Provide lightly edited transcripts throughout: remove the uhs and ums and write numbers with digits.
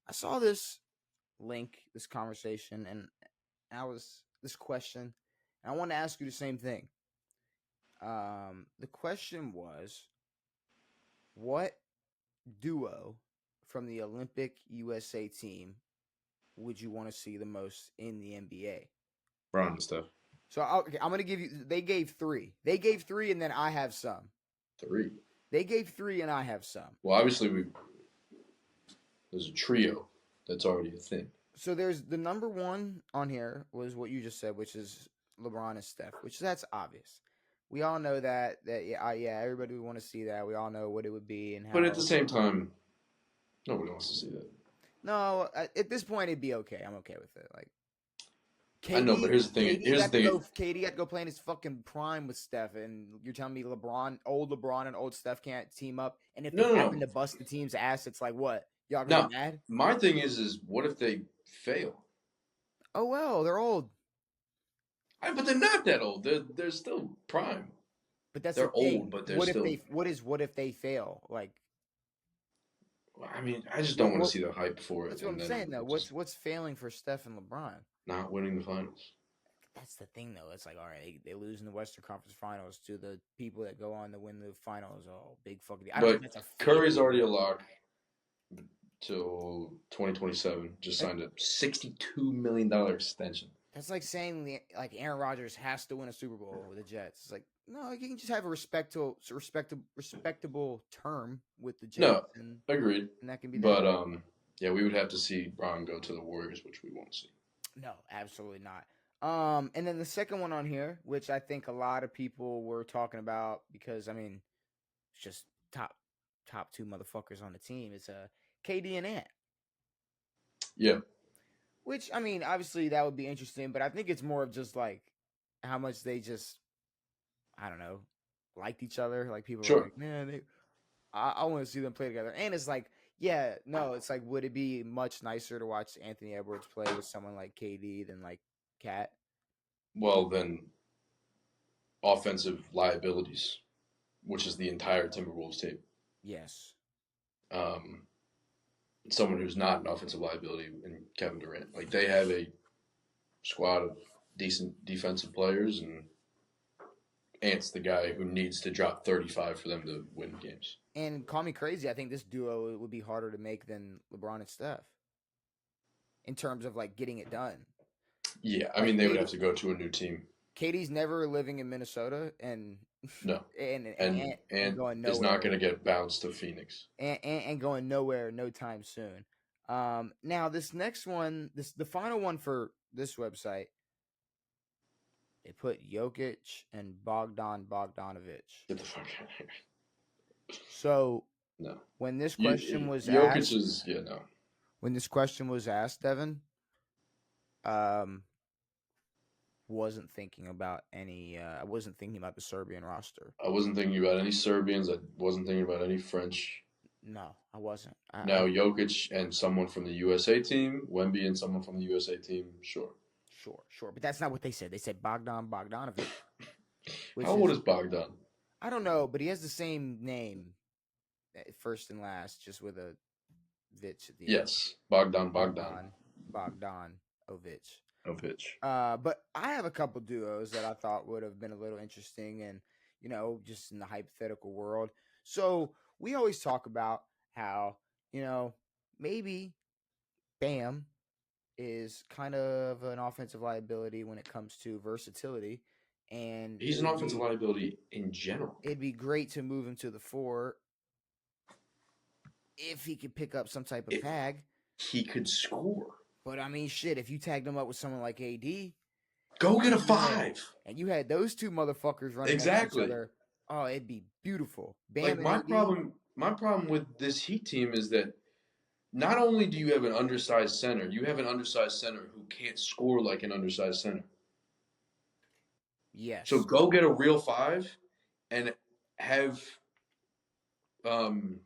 I saw this link, this conversation, and this question, and I want to ask you the same thing. The question was, what duo from the Olympic USA team would you want to see the most in the NBA? Brown and Steph. So I'm going to give you. They gave three. They gave three, and then I have some. 3. They gave three, and I have some. Well, obviously there's a trio that's already a thing. So there's the number one on here was what you just said, which is LeBron and Steph, which that's obvious. We all know that yeah, everybody would want to see that. We all know what it would be and how. But at the same time, nobody wants to see that. No, at this point it'd be okay. I'm okay with it. Like, KD, I know, but here's the thing. KD had to go play in his fucking prime with Steph, and you're telling me old LeBron and old Steph can't team up? And if they happen to bust the team's ass, it's like what? Y'all gonna be mad? My thing is what if they fail? Oh well, they're old. But they're not that old. They're still prime. But they're old, but they're still. What if they fail? Like, I mean, I just don't want to see the hype for it. That's what I'm saying, though. What's failing for Steph and LeBron? Not winning the finals. That's the thing, though. It's like, all right, they lose in the Western Conference Finals to the people that go on to win the finals. Oh, big fucking deal. But Curry's already a lock till 2027. Just signed a $62 million extension. That's like saying Aaron Rodgers has to win a Super Bowl with the Jets. It's like, no, you can just have a respectable term with the Jets. No, agreed. And that can be. But yeah, we would have to see Bron go to the Warriors, which we won't see. No, absolutely not. And then the second one on here, which I think a lot of people were talking about because I mean, it's just top two motherfuckers on the team. It's KD and Ant. Yeah. Which I mean, obviously that would be interesting, but I think it's more of just like how much they just, I don't know, liked each other. Like people are like, man, I want to see them play together. And it's like, yeah, no, it's like, would it be much nicer to watch Anthony Edwards play with someone like KD than like Cat? Well, then offensive liabilities, which is the entire Timberwolves team. Yes. Someone who's not an offensive liability in Kevin Durant. Like, they have a squad of decent defensive players, and Ant's the guy who needs to drop 35 for them to win games. And call me crazy, I think this duo would be harder to make than LeBron and Steph in terms of like getting it done. Yeah, I mean, they would have to go to a new team. KD's never living in Minnesota, and no, and going nowhere. Is not going to get bounced to Phoenix, and going nowhere no time soon. Now this next one, the final one for this website, they put Jokic and Bogdan Bogdanovic. Get the fuck out of here. So no, when this question was Jokic asked, is no. When this question was asked, Devin, wasn't thinking about any. I wasn't thinking about the Serbian roster. I wasn't thinking about any Serbians. I wasn't thinking about any French. No, I wasn't. Now Jokic and someone from the USA team, Wemby and someone from the USA team, sure. But that's not what they said. They said Bogdan Bogdanovic. How old is Bogdan? I don't know, but he has the same name, first and last, just with a Vich at the end. Yes, Bogdan. Bogdanovic. But I have a couple duos that I thought would have been a little interesting, and just in the hypothetical world. So we always talk about how maybe Bam is kind of an offensive liability when it comes to versatility. And he's an offensive liability in general. It'd be great to move him to the 4 if he could pick up some type of tag. He could score. But I mean, shit, if you tagged him up with someone like AD, go get a 5. And you had those two motherfuckers running exactly. Each other. Oh, it'd be beautiful. Bam, like my problem with this Heat team is that not only do you have an undersized center, you have an undersized center who can't score like an undersized center. Yes. So go get a real 5 and have Bam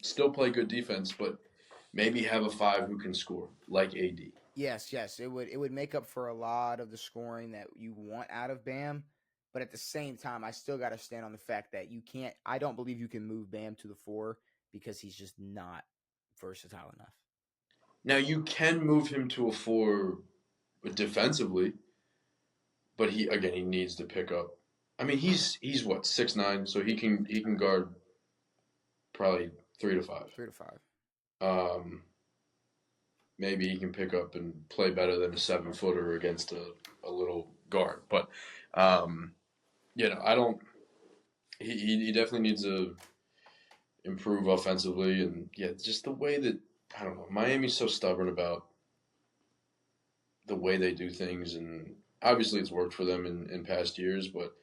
still play good defense, but maybe have a 5 who can score like AD. Yes. It would make up for a lot of the scoring that you want out of Bam. But at the same time, I still got to stand on the fact that I don't believe you can move Bam to the 4 because he's just not versatile enough. Now you can move him to a 4 defensively, but he needs to pick up. I mean, he's what 6'9", so he can guard probably 3 to 5. 3 to 5. Um, maybe he can pick up and play better than a 7-footer against a little guard. But I don't. He definitely needs to improve offensively, and just the way that I don't know. Miami's so stubborn about the way they do things, and obviously it's worked for them in past years, but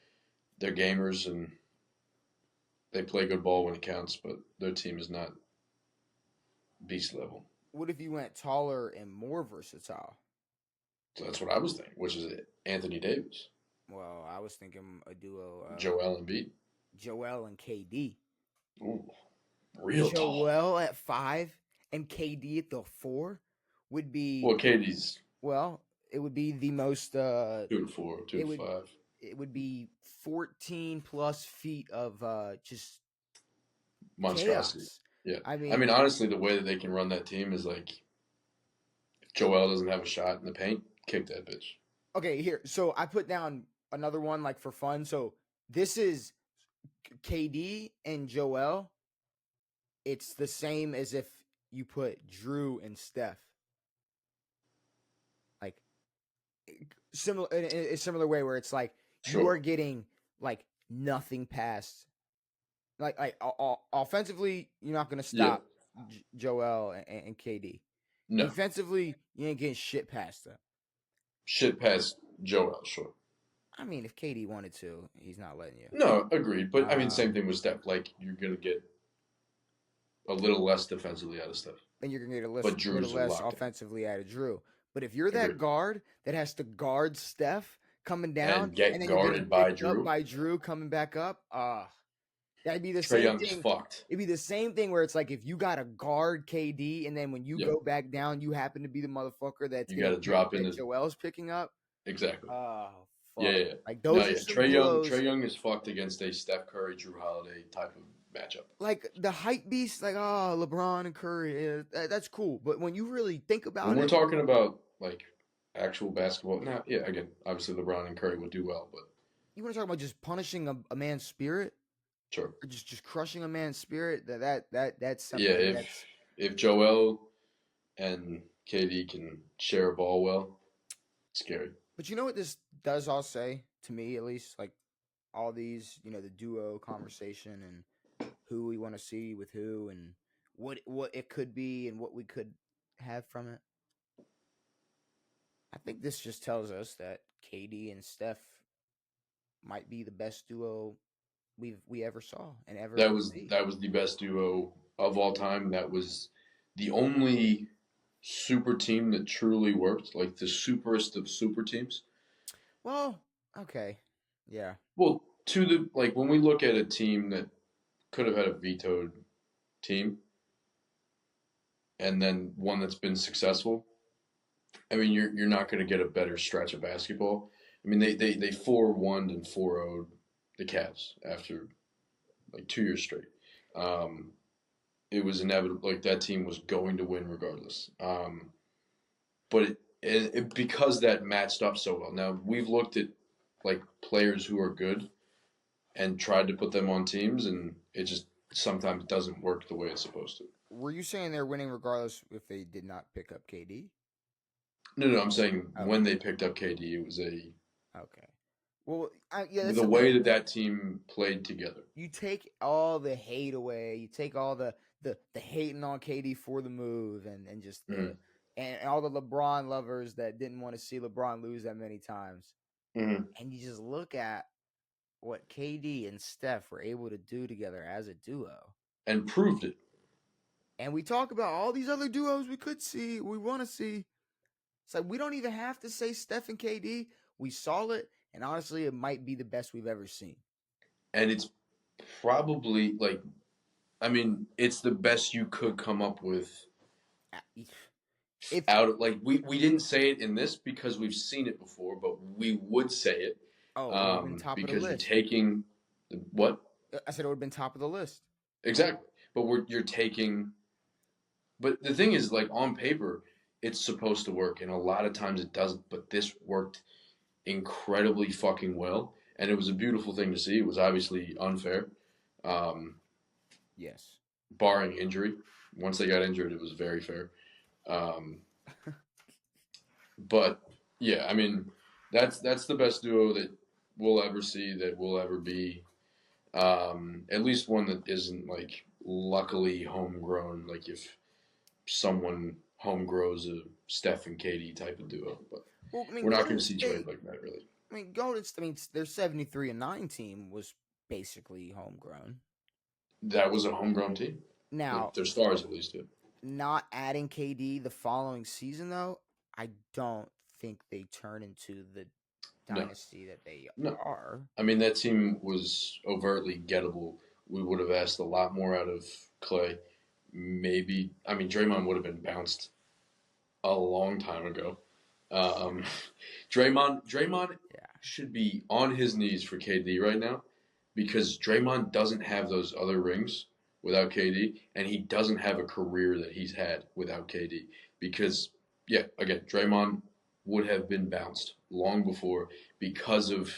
they're gamers and they play good ball when it counts, but their team is not beast level. What if you went taller and more versatile? So that's what I was thinking, which is Anthony Davis, Well, I was thinking a duo, Joel Embiid. Joel and KD. Ooh, real tall. Joel at 5 and KD at the 4 would be Well, KD's well. It would be the most. 2 to 4, two It to would five. it would be 14 plus feet of just Monstrosity. chaos. Yeah. I I mean, mean, honestly, the way that they can run that team is like if Joel doesn't have a shot in the paint, kick that bitch. okay, here. So I put down another one like for fun. So this is KD and Joel. It's the same as if you put Drew and Steph. Like similar in a similar way where it's like you Sure. are getting like nothing past offensively you're not going to Yeah. stop Joel and KD. No. Defensively, you ain't getting shit past them. Shit past Joel, sure. I mean, if KD wanted to, he's not letting you. No, agreed. But I mean, Uh, same thing with Steph. Like you're gonna get a little less defensively out of Steph, and you're gonna get but a little Drew's less locked in. offensively out of Drew. But if you're that Agreed. guard that has to guard Steph coming down, And get and then you're getting guarded by picked up Drew. by Drew coming back up, that'd be the Trae same Young is thing. fucked. It'd be the same thing where it's like if you got to guard KD, and then when you Yep. go back down, you happen to be the motherfucker that's You got to getting drop in that the Joel's picking up. exactly. Oh, fuck. Yeah. Like No, those are yeah. some Trae duos. Young is fucked against a Steph Curry, Drew Holiday type of matchup. Like the hype beast, like LeBron and Curry, that's cool. But when you really think about When we're it, talking about like actual basketball, now, yeah, again, obviously LeBron and Curry would do well, but you want to talk about just punishing a man's spirit, sure. or just crushing a man's spirit. That's Yeah, something that's. if Joel and KD can share a ball well, it's scary. But you know what this does all say to me, at least, like all these, the duo conversation and who we want to see with who and what it could be and what we could have from it. I think this just tells us that KD and Steph might be the best duo we ever saw and ever That will was see. that was the best duo of all time. That was the only super team that truly worked, like the superest of super teams. Well, okay, yeah. Well, to the like when we look at a team that could have had a vetoed team and then one that's been successful, I mean you're not going to get a better stretch of basketball. I mean they 4-1 and 4-0 the Cavs after like 2 years straight. Um, it was inevitable. Like that team was going to win regardless. But because that matched up so well. Now we've looked at like players who are good and tried to put them on teams, and it just sometimes doesn't work the way it's supposed to. Were you saying they're winning regardless if they did not pick up KD? No, I'm saying Oh, when they picked up KD, it was okay. Well, yeah, that's the something. way that team played together. You take all the hate away. You take all the hating on KD for the move and just Mm-hmm. and all the LeBron lovers that didn't want to see LeBron lose that many times. Mm-hmm. And you just look at what KD and Steph were able to do together as a duo. And proved it. And we talk about all these other duos we could see, we want to see. It's like we don't even have to say Steph and KD. We saw it, and honestly, it might be the best we've ever seen. And it's probably like, I mean, it's the best you could come up with. If Out of like we didn't say it in this because we've seen it before, but we would say it it would have been top of the because you're list. taking what I said it would have been top of the list. exactly, but you're taking But the thing is, like on paper, it's supposed to work, and a lot of times it doesn't. But this worked incredibly fucking well, and it was a beautiful thing to see. It was obviously unfair, um, Yes. barring injury. Once they got injured, it was very fair. Um, but yeah, I mean, that's the best duo that we'll ever see, that will ever be. At least one that isn't like luckily homegrown. Like if someone home grows a Steph and Katie type of duo, but Well, I mean, we're not Golden going to see trade State. like that really. I mean, Golden. I mean, their 73-9 team was basically homegrown. That was a homegrown team. Now, Like their stars at least did. not adding KD the following season, though, I don't think they turn into the No, dynasty that they no. are. I mean that team was overtly gettable. We would have asked a lot more out of Clay. Maybe I mean Draymond would have been bounced a long time ago. Um, Draymond Yeah. should be on his knees for KD right now because Draymond doesn't have those other rings without KD, and he doesn't have a career that he's had without KD. Because yeah, again, Draymond would have been bounced long before because of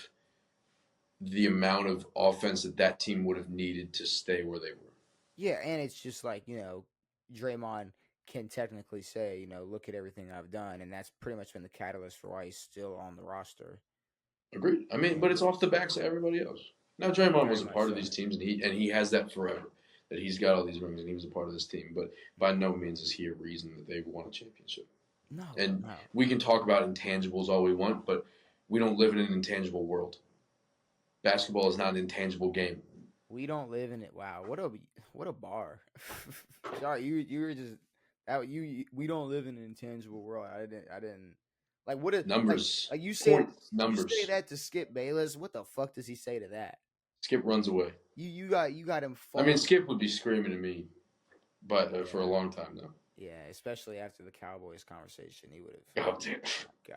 the amount of offense that that team would have needed to stay where they were. Yeah, and it's just like, Draymond can technically say, look at everything I've done, and that's pretty much been the catalyst for why he's still on the roster. Agreed. I mean, but And it's off the backs of everybody else. Now Draymond very was a much part of so. these teams, and he has that forever. That he's got all these rings, and he was a part of this team. But by no means is he a reason that they've won a championship. No, And no. we can talk about intangibles all we want, but we don't live in an intangible world. Basketball is not an intangible game. We don't live in it. Wow, what a bar. Sorry, you were just that we don't live in an intangible world. I didn't like what it Numbers, like point you say numbers. that to Skip Bayless. What the fuck does he say to that? Skip runs away. You got him I mean, falling. Skip would be screaming at me, but for a Yeah. long time now. Yeah, especially after the Cowboys conversation, he would have. Oh, damn. God.